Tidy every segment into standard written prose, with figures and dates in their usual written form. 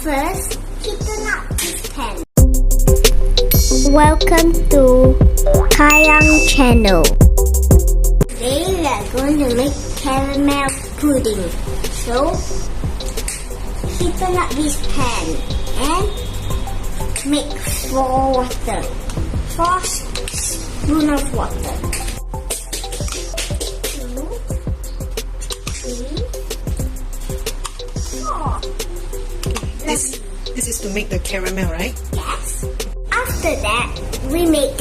First, heaten up this pan. Welcome to Khai channel. Today we are going to make caramel pudding. So, heaten up this pan and make 4 spoons of water. 2, 3, 4. This is to make the caramel, right? Yes. After that, we make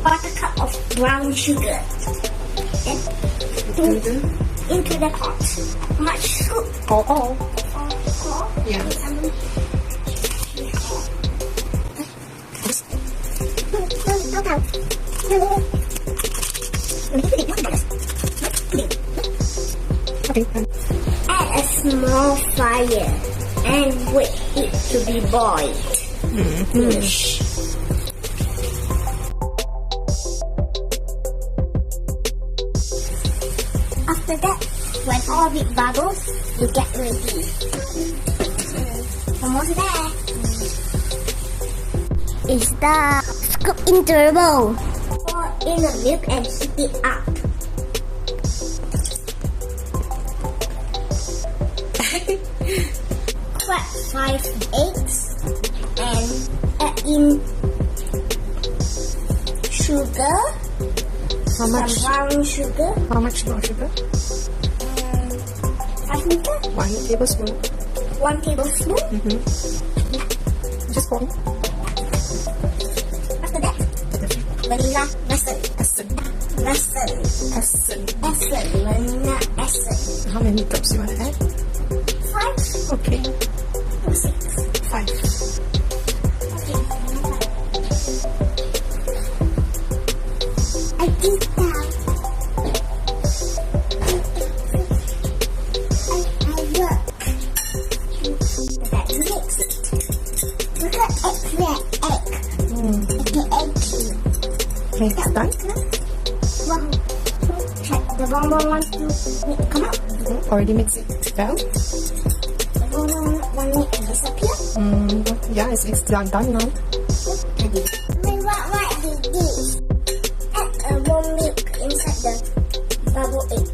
1/4 cup of brown sugar and into the pot. Much soup. Oh. Yeah. Okay. Add a small fire and wait it to be boiled. After that, when all the bubbles, you get ready. Almost there. Is the scoop into a bowl. Pour in the milk and heat it up. Crack 5 eggs and add in sugar. How much? Some brown sugar. How much brown sugar? 5 meter. 1 tablespoon. 1 tablespoon. Just pour. After that, vanilla essence. Vanilla essence. How many cups you want to add? 5 Okay. or 6. 5. Okay. I did that. I work. Let's mix it. Look at egg. The egg. Okay, it's done. Wow. Check the bonbon wants to come out. Already mix it well. The bonbon want it to disappear. Yeah, it's done now. What did this? Add a warm milk inside the bubble egg.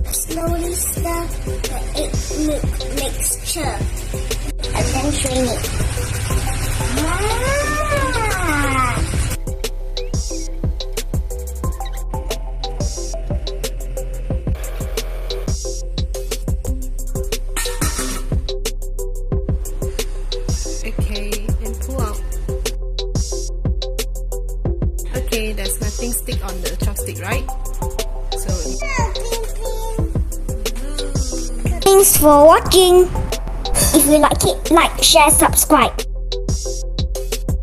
And slowly stir the egg milk mixture and then strain it. Okay, and pull out. Okay, there's nothing stick on the chopstick, right? So Thanks for watching. If you like it, like, share, subscribe.